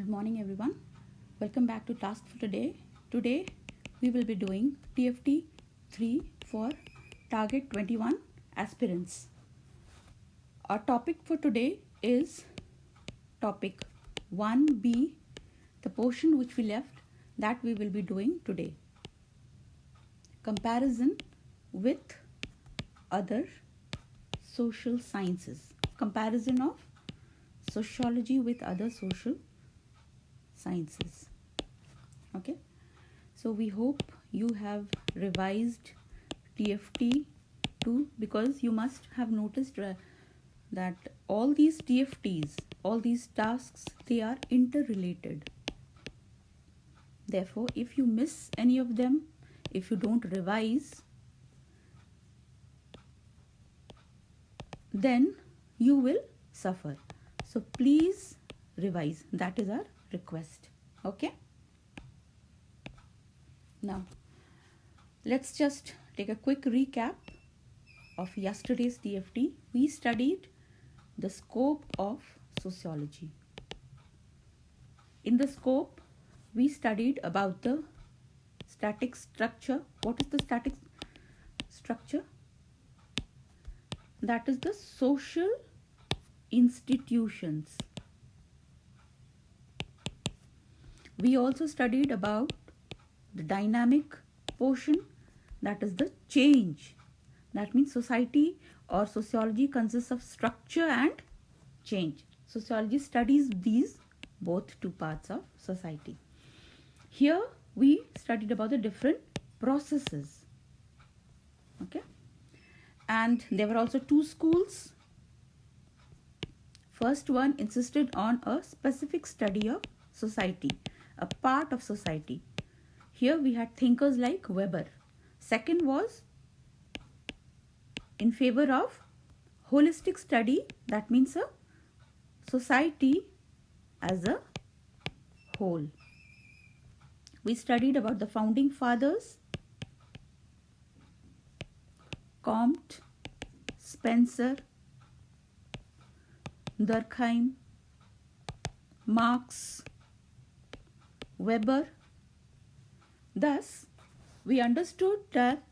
Good morning everyone. Welcome back to task for today. Today we will be doing TFT-03 for target 21 aspirants. Our topic for today is topic 1B, the portion which we left that we will be doing today. Comparison with other social sciences. Comparison of sociology with other social sciences. Okay, so we hope you have revised TFT2 because you must have noticed that all these TFTs, all these tasks, they are interrelated. Therefore, if you miss any of them, if you don't revise, then you will suffer. So please revise. That is our request. Okay. Now, let's just take a quick recap of yesterday's TFT. We studied the scope of sociology. In the scope, we studied about the static structure. What is the static structure? That is the social institutions. We also studied about the dynamic portion, that is the change. That means society or sociology consists of structure and change. Sociology studies these both two parts of society. Here we studied about the different processes. Okay. And there were also two schools. First one insisted on a specific study of society, a part of society. Here we had thinkers like Weber. Second was in favor of holistic study, that means a society as a whole. We studied about the founding fathers, Comte, Spencer, Durkheim, Marx, Weber. Thus, we understood that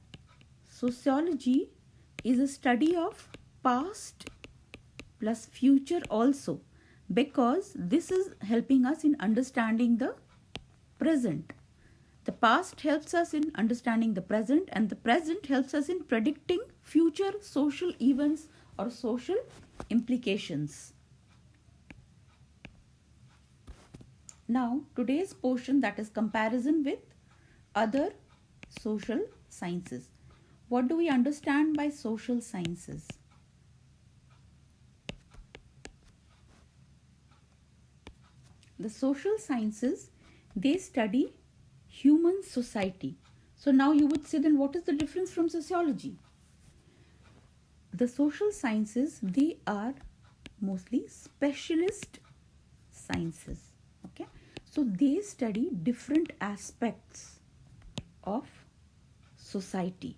sociology is a study of past plus future also, because this is helping us in understanding the present. The past helps us in understanding the present, and the present helps us in predicting future social events or social implications. Now, today's portion, that is comparison with other social sciences. What do we understand by social sciences? The social sciences, they study human society. So now you would say, then what is the difference from sociology? The social sciences, they are mostly specialist sciences. Okay, so they study different aspects of society.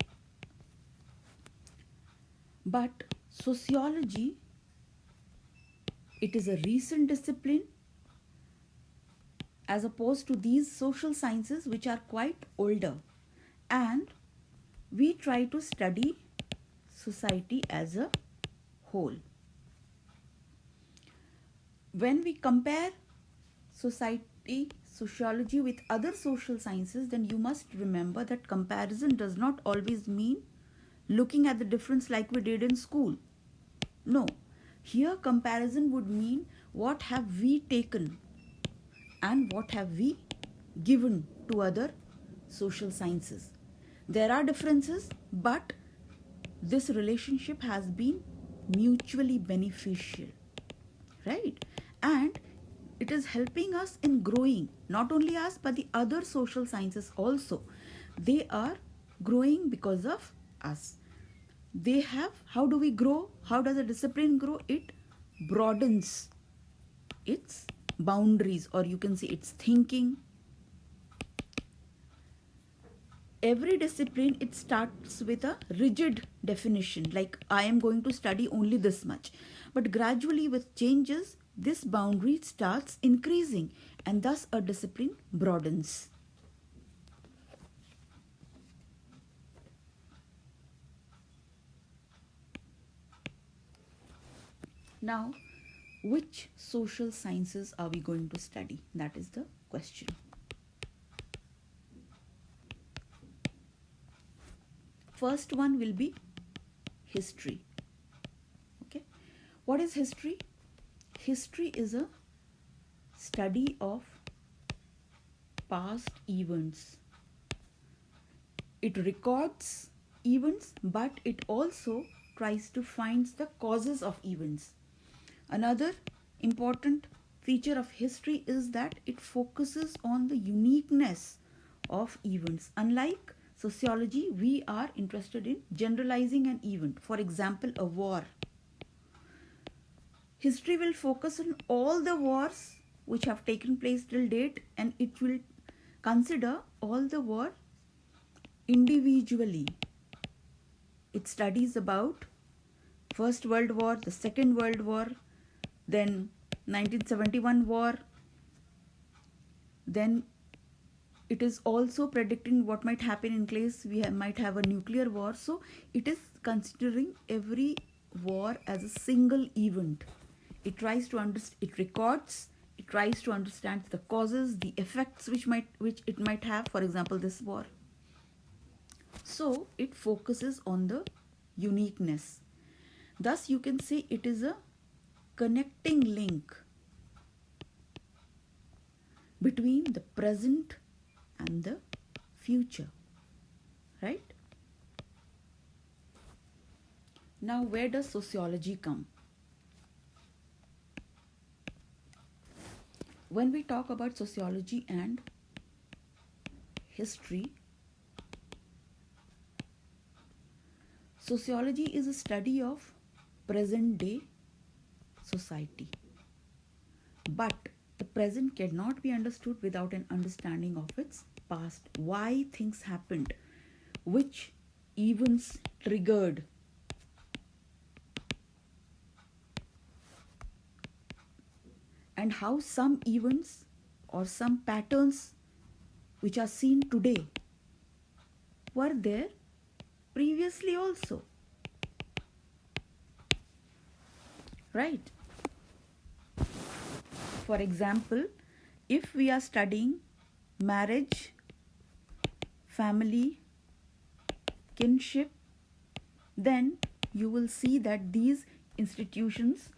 But sociology, it is a recent discipline as opposed to these social sciences which are quite older, and we try to study society as a whole. When we compare sociology with other social sciences, then you must remember that comparison does not always mean looking at the difference like we did in school. No, here comparison would mean what have we taken and what have we given to other social sciences. There are differences, but this relationship has been mutually beneficial, right? And it is helping us in growing, not only us but the other social sciences also. They are growing because of us. They have, how do we grow? How does a discipline grow? It broadens its boundaries, or you can say its thinking. Every discipline, it starts with a rigid definition, like I am going to study only this much. But gradually with changes, this boundary starts increasing and thus a discipline broadens. Now, which social sciences are we going to study? That is the question. First one will be history. Okay. What is history? History is a study of past events. It records events, but it also tries to find the causes of events. Another important feature of history is that it focuses on the uniqueness of events. Unlike sociology, we are interested in generalizing an event. For example, a war. History will focus on all the wars which have taken place till date, and it will consider all the wars individually. It studies about First World War, the Second World War, then 1971 war. Then it is also predicting what might happen in case we might have a nuclear war. So it is considering every war as a single event. It tries to understand, it records, it tries to understand the causes, the effects which it might have, for example, this war. So it focuses on the uniqueness. Thus you can say it is a connecting link between the present and the future, right? Now, where does sociology come? When we talk about sociology and history, sociology is a study of present day society. But the present cannot be understood without an understanding of its past. Why things happened, which events triggered, and how some events or some patterns which are seen today were there previously also. Right? For example, if we are studying marriage, family, kinship, then you will see that these institutions,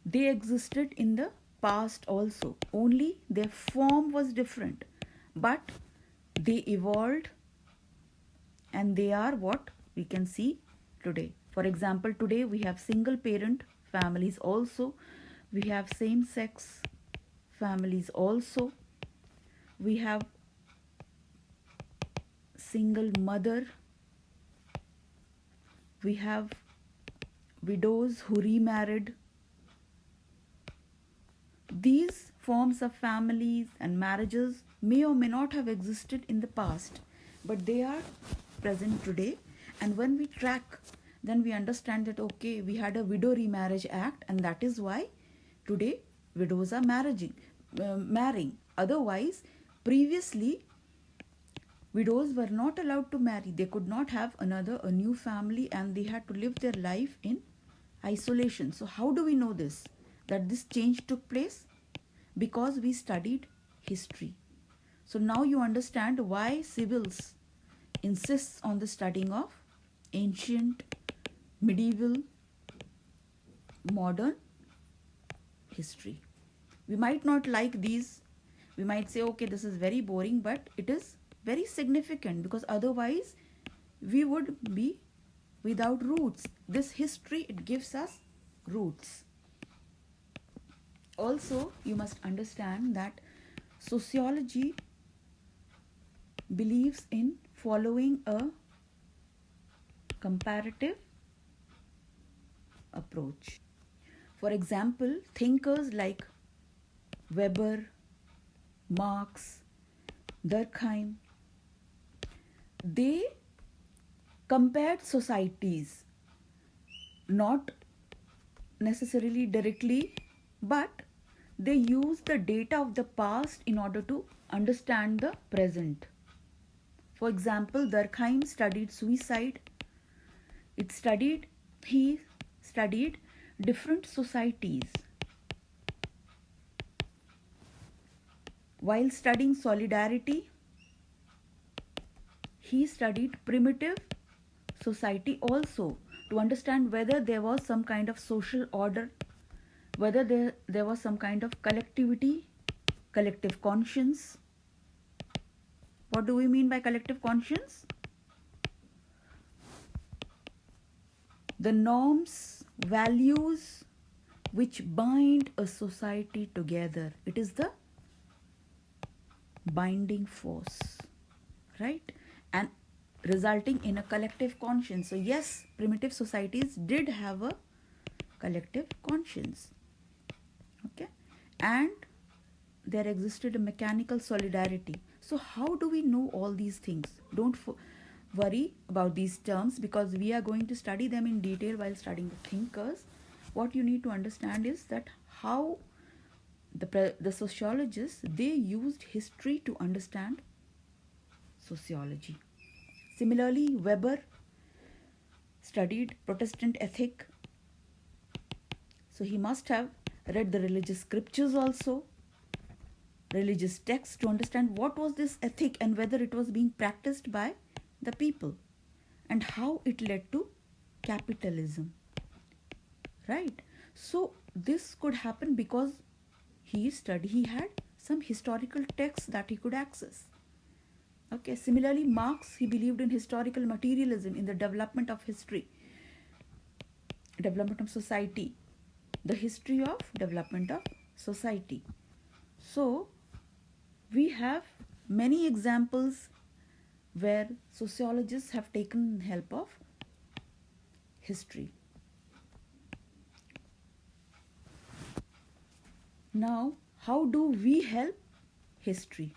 they existed in the past also, only their form was different, but they evolved and they are what we can see today. For example, today we have single parent families also, we have same sex families also, we have single mother, we have widows who remarried. These forms of families and marriages may or may not have existed in the past, but they are present today. And when we track, then we understand that okay, we had a Widow Remarriage Act, and that is why today widows are marrying. Otherwise, previously, widows were not allowed to marry. They could not have a new family, and they had to live their life in isolation. So how do we know this? That this change took place? Because we studied history. So now you understand why civils insists on the studying of ancient, medieval, modern history. We might not like these. We might say, okay, this is very boring, but it is very significant because otherwise we would be without roots. This history, it gives us roots. Also, you must understand that sociology believes in following a comparative approach. For example, thinkers like Weber, Marx, Durkheim, they compared societies, not necessarily directly but they use the data of the past in order to understand the present. For example, Durkheim studied suicide. It studied he studied different societies. While studying solidarity, he studied primitive society also, to understand whether there was some kind of social order, whether there was some kind of collectivity, collective conscience. What do we mean by collective conscience? The norms, values which bind a society together. It is the binding force, right? And resulting in a collective conscience. So yes, primitive societies did have a collective conscience. Okay, and there existed a mechanical solidarity. So how do we know all these things? Don't worry about these terms, because we are going to study them in detail while studying the thinkers. What you need to understand is that how the sociologists, they used history to understand sociology. Similarly, Weber studied Protestant ethic. So he must have read the religious scriptures also, religious texts, to understand what was this ethic and whether it was being practiced by the people and how it led to capitalism. Right? So this could happen because he had some historical texts that he could access. Okay, similarly, Marx, he believed in historical materialism, in the development of history, development of society, the history of development of society. So we have many examples where sociologists have taken help of history. Now, how do we help history?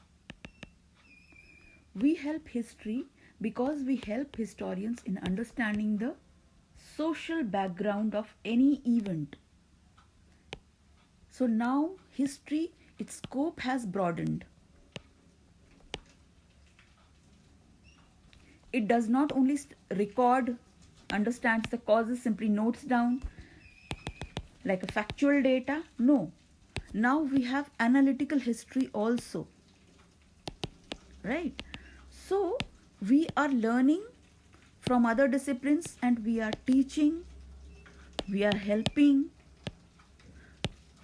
We help history because we help historians in understanding the social background of any event. So now history, its scope has broadened. It does not only record, understands the causes, simply notes down like a factual data. No. Now we have analytical history also. Right? So we are learning from other disciplines and we are teaching, we are helping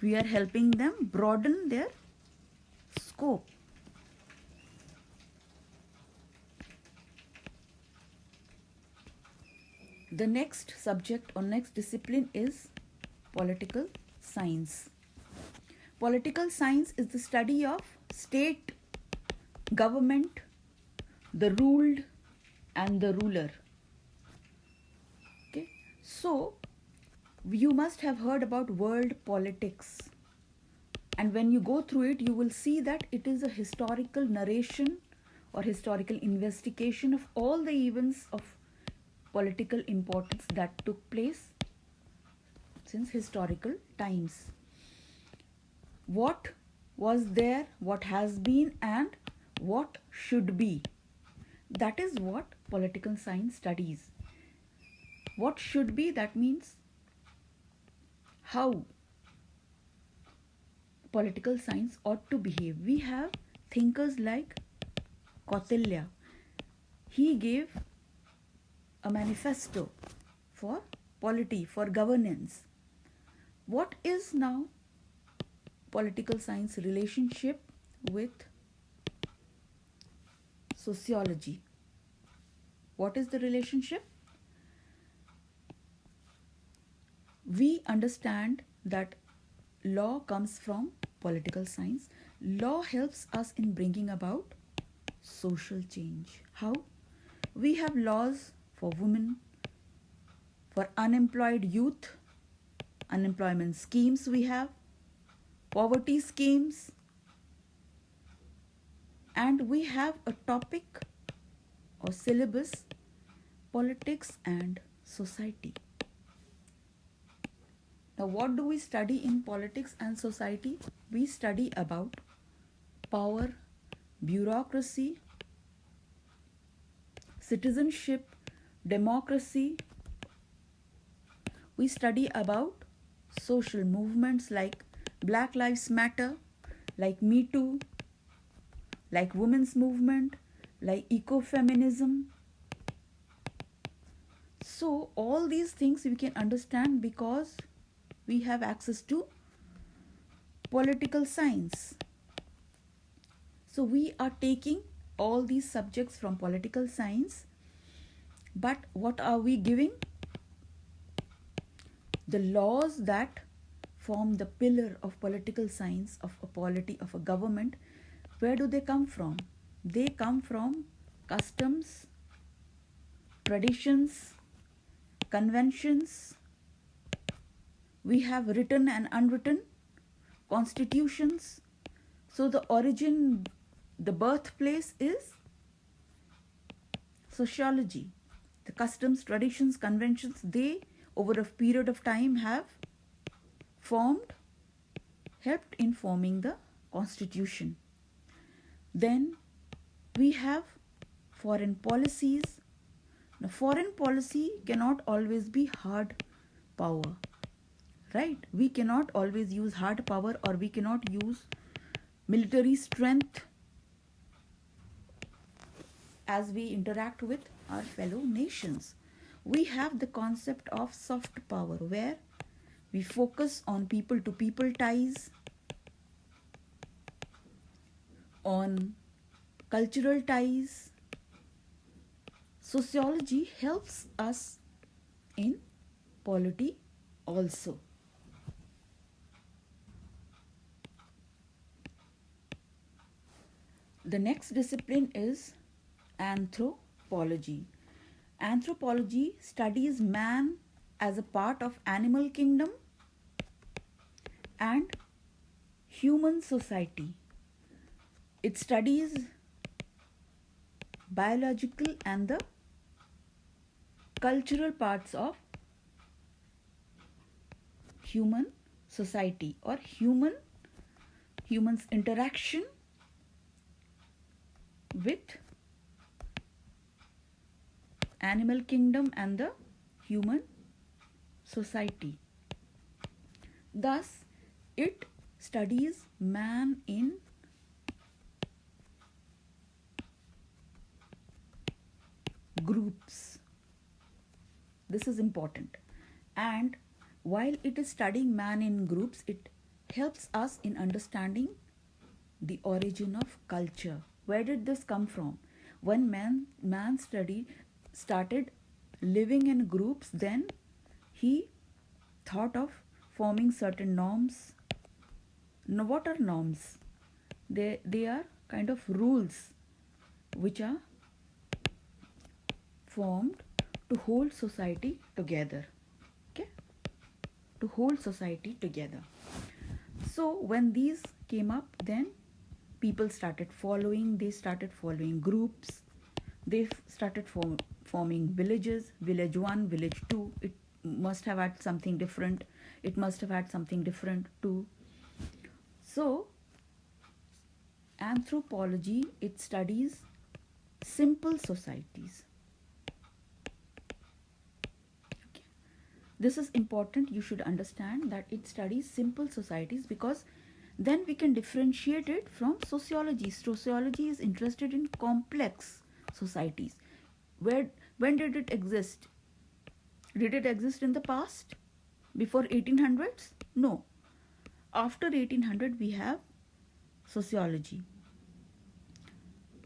them broaden their scope. The next subject or next discipline is political science. Political science is the study of state, government, the ruled and the ruler. Okay, so you must have heard about world politics, and when you go through it, you will see that it is a historical narration or historical investigation of all the events of political importance that took place since historical times. What was there, what has been, and what should be. That is what political science studies. What should be, that means how political science ought to behave. We have thinkers like Kautilya. He gave a manifesto for polity, for governance. What is now political science relationship with sociology? What is the relationship? We understand that law comes from political science. Law helps us in bringing about social change. How? We have laws for women, for unemployed youth, unemployment schemes we have, poverty schemes, and we have a topic or syllabus, politics and society. Now, what do we study in politics and society? We study about power, bureaucracy, citizenship, democracy. We study about social movements like Black Lives Matter, like Me Too, like women's movement, like ecofeminism. So all these things we can understand because we have access to political science. So we are taking all these subjects from political science, but what are we giving? The laws that form the pillar of political science, of a polity, of a government. Where do they come from? They come from customs, traditions, conventions. We have written and unwritten constitutions. So the origin, the birthplace is sociology. The customs, traditions, conventions, they over a period of time have formed, helped in forming the constitution. Then we have foreign policies. Now, foreign policy cannot always be hard power, right? We cannot always use hard power, or we cannot use military strength as we interact with our fellow nations. We have the concept of soft power, where we focus on people to people ties, on cultural ties. Sociology helps us in polity also. The next discipline is anthropology. Anthropology studies man as a part of animal kingdom and human society. It studies biological and the cultural parts of human society, or humans interaction with animal kingdom and the human society. Thus, it studies man in groups. This is important. And while it is studying man in groups, it helps us in understanding the origin of culture. Where did this come from? When man started living in groups, then he thought of forming certain norms. Now, what are norms? They are kind of rules which are formed to hold society together. Okay? To hold society together. So when these came up, then people started following, they started following groups, they started forming villages, village 1, village 2. It must have had something different, it must have had something different too. So anthropology, it studies simple societies. Okay. This is important. You should understand that it studies simple societies, because then we can differentiate it from sociology. Sociology is interested in complex societies. When did it exist? Did it exist in the past? Before 1800s? No. After 1800 we have sociology.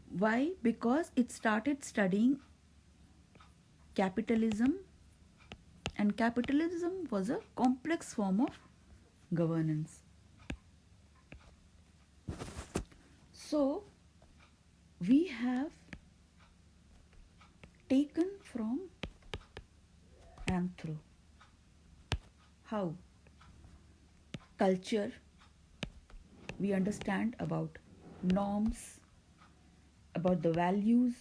Why? Because it started studying capitalism, and capitalism was a complex form of governance. So we have taken from anthro. How? Culture, we understand about norms, about the values,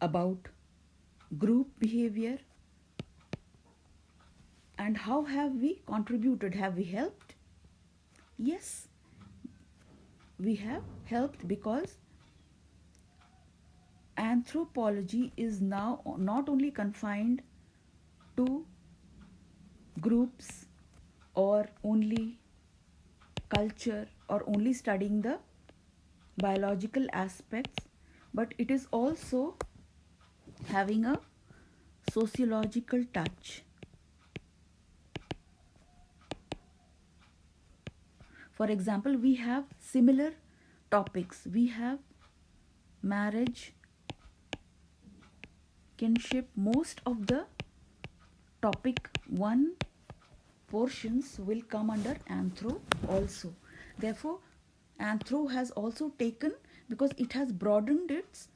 about group behavior, And how have we contributed? Have we helped? Yes, we have helped, because anthropology is now not only confined to groups or only culture or only studying the biological aspects, but it is also having a sociological touch. For example, we have similar topics. We have marriage, kinship. Most of the topic 1 portions will come under anthro also. Therefore, anthro has also taken, because it has broadened its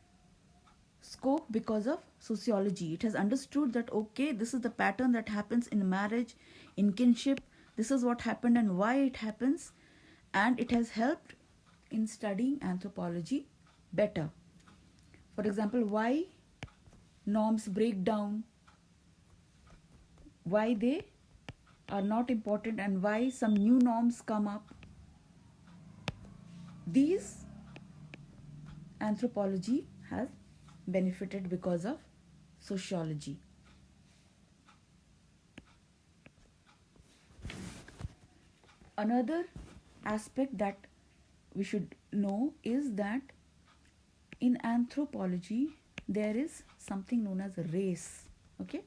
scope because of sociology. It has understood that okay, this is the pattern that happens in marriage, in kinship, this is what happened and why it happens, and it has helped in studying anthropology better. For example, why norms break down, why they are not important, and why some new norms come up. These anthropology has benefited because of sociology. Another aspect that we should know is that in anthropology there is something known as race. Okay,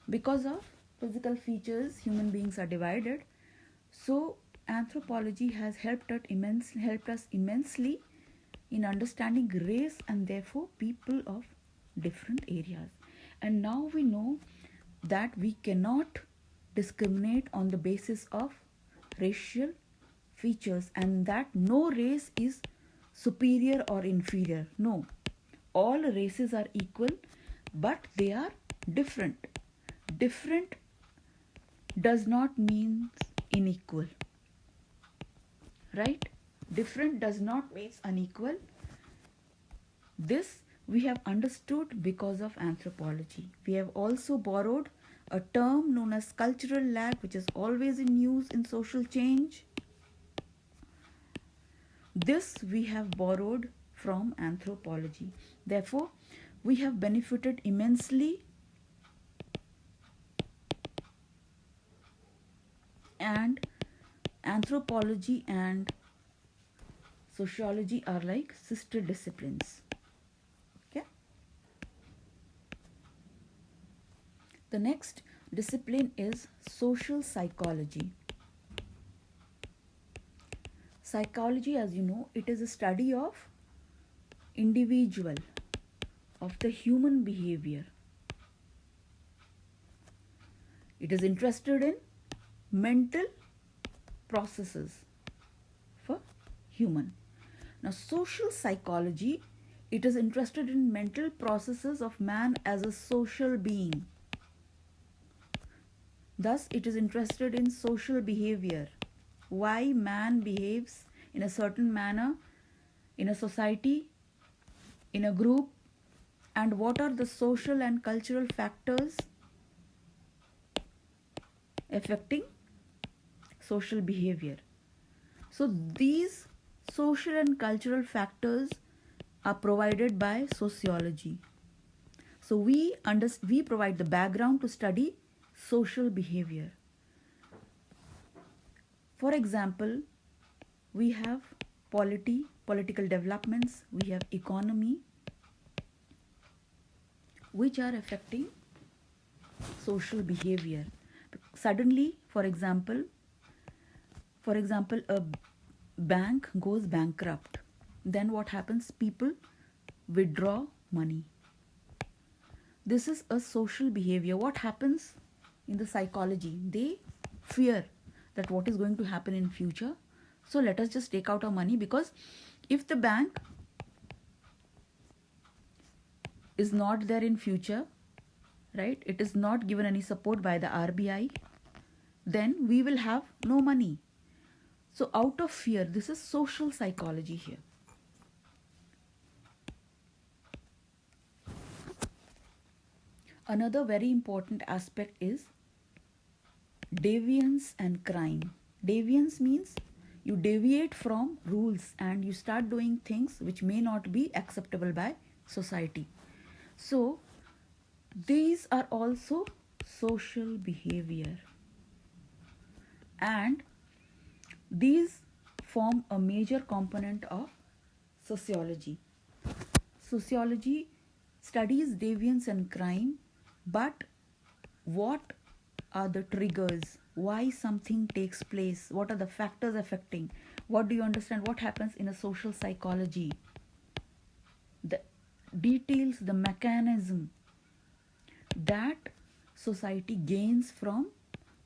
because of physical features human beings are divided, so anthropology has helped us immensely in understanding race and therefore people of different areas. And now we know that we cannot discriminate on the basis of racial features, and that no race is superior or inferior. No, all races are equal, but they are different. Different does not mean unequal, right? Different does not mean unequal. This we have understood because of anthropology. We have also borrowed a term known as cultural lag, which is always in use in social change. This we have borrowed from anthropology. Therefore, we have benefited immensely, and anthropology and sociology are like sister disciplines. Okay. The next discipline is social psychology. Psychology, as you know, it is a study of individual, of the human behavior. It is interested in mental processes for human. Now, social psychology, it is interested in mental processes of man as a social being. Thus, it is interested in social behavior. Why man behaves in a certain manner in a society, in a group, and what are the social and cultural factors affecting social behavior. So these social and cultural factors are provided by sociology. So we provide the background to study social behavior. For example, we have political developments, we have economy, which are affecting social behavior. Suddenly, for example, a bank goes bankrupt. Then what happens? People withdraw money. This is a social behavior. What happens in the psychology? They fear that what is going to happen in future. So let us just take out our money, because if the bank is not there in future, right, it is not given any support by the RBI, then we will have no money. So out of fear, this is social psychology here. Another very important aspect is Deviance and crime. Deviance means you deviate from rules and you start doing things which may not be acceptable by society. So, these are also social behavior, and these form a major component of sociology. Sociology studies deviance and crime, but what are the triggers? Why something takes place? What are the factors affecting? What do you understand? What happens in a social psychology? The details, the mechanism that society gains from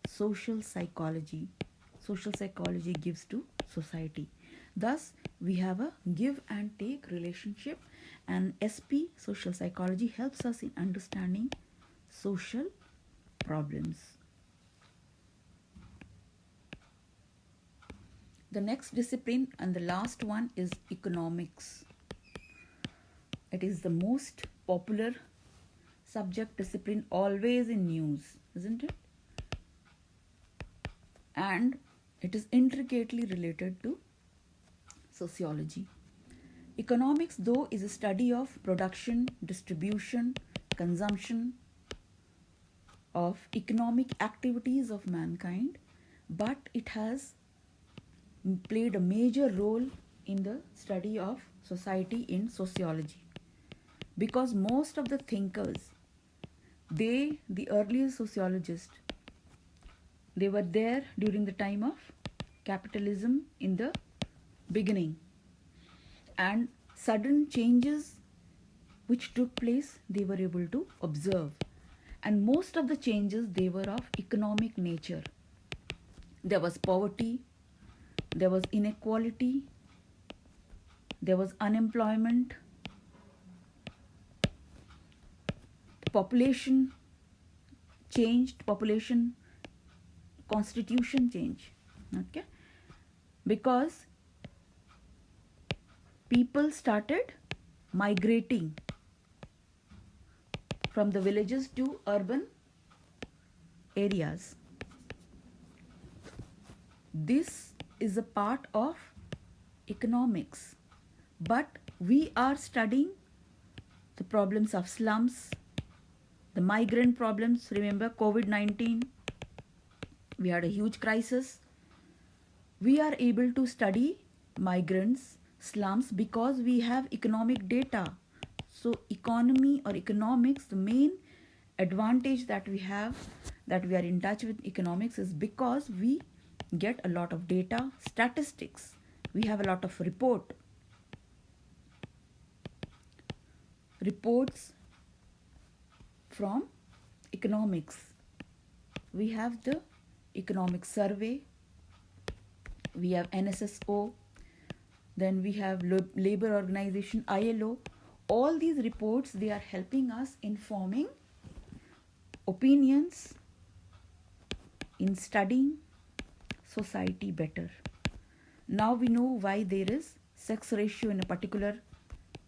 social psychology. Social psychology gives to society. Thus, we have a give and take relationship, and SP, social psychology, helps us in understanding social problems. The next discipline and the last one is economics. It is the most popular subject discipline, always in news, isn't it? And it is intricately related to sociology. Economics, though, is a study of production, distribution, consumption, of economic activities of mankind, but it has played a major role in the study of society in sociology, because most of the thinkers, the earliest sociologists, they were there during the time of capitalism in the beginning, and sudden changes which took place they were able to observe, and most of the changes, they were of economic nature. There was poverty, there was inequality, there was unemployment, population changed, population constitution change, okay, because people started migrating from the villages to urban areas. This is a part of economics, but we are studying the problems of slums, the migrant problems. Remember COVID-19, we had a huge crisis. We are able to study migrants, slums, because we have economic data. So economy or economics, the main advantage that we have, that we are in touch with economics, is because we get a lot of data, statistics. We have a lot of reports from economics. We have the economic survey, we have NSSO, then we have labor organization, ILO. All these reports, they are helping us in forming opinions, in studying society better. Now we know why there is sex ratio in a particular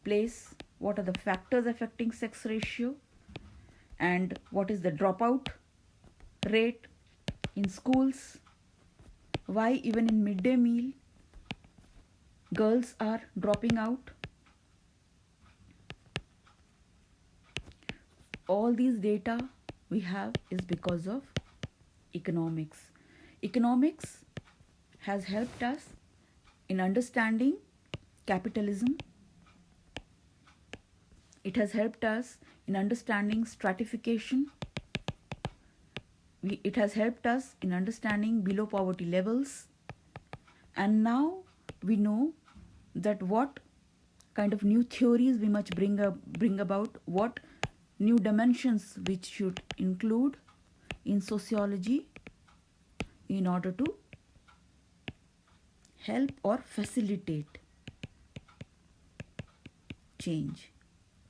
place, what are the factors affecting sex ratio, and what is the dropout rate in schools, why even in midday meal girls are dropping out. All these data we have is because of economics. Economics has helped us in understanding capitalism. It has helped us in understanding stratification. It has helped us in understanding below poverty levels. And now we know that what kind of new theories we must bring about, what new dimensions which should include in sociology in order to help or facilitate change,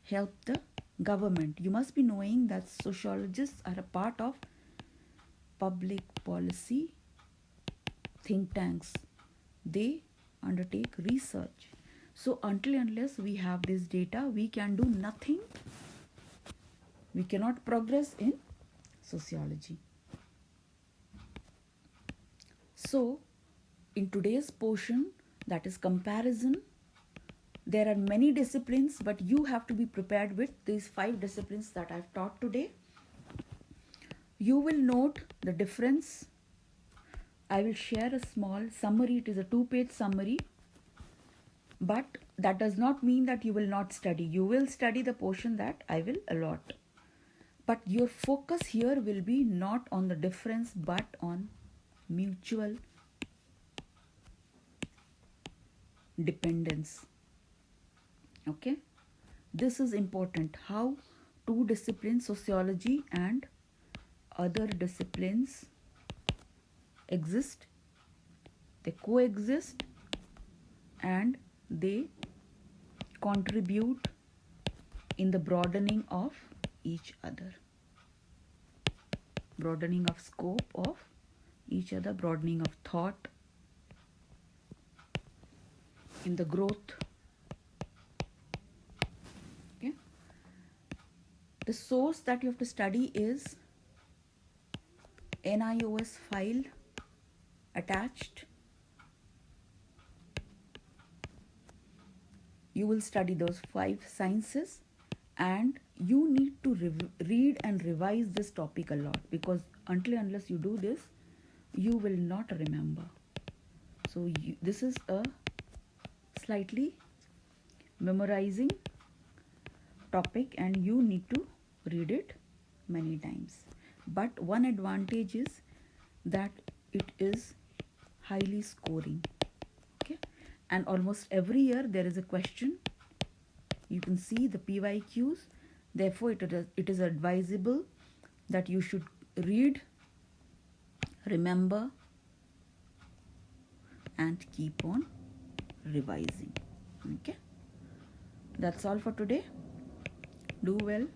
help the government. You must be knowing that sociologists are a part of public policy think tanks. They undertake research. So until unless we have this data, we can do nothing. We cannot progress in sociology. So in today's portion, that is comparison, there are many disciplines, but you have to be prepared with these 5 disciplines that I've taught today. You will note the difference. I will share a small summary. It is a 2-page summary, but that does not mean that you will not study. You will study the portion that I will allot, but your focus here will be not on the difference but on mutual dependence. Okay, this is important, how 2 disciplines, sociology and other disciplines, exist, they coexist, and they contribute in the broadening of each other, broadening of scope of each other, broadening of thought, in the growth. Okay, the source that you have to study is NIOS file attached. You will study those 5 sciences, and you need to read and revise this topic a lot, because unless you do this, you will not remember. So this is a slightly memorizing topic, and you need to read it many times. But one advantage is that it is highly scoring. Okay, and almost every year there is a question. You can see the PYQs. Therefore it is advisable that you should read, remember, and keep on revising. Okay, that's all for today. Do well.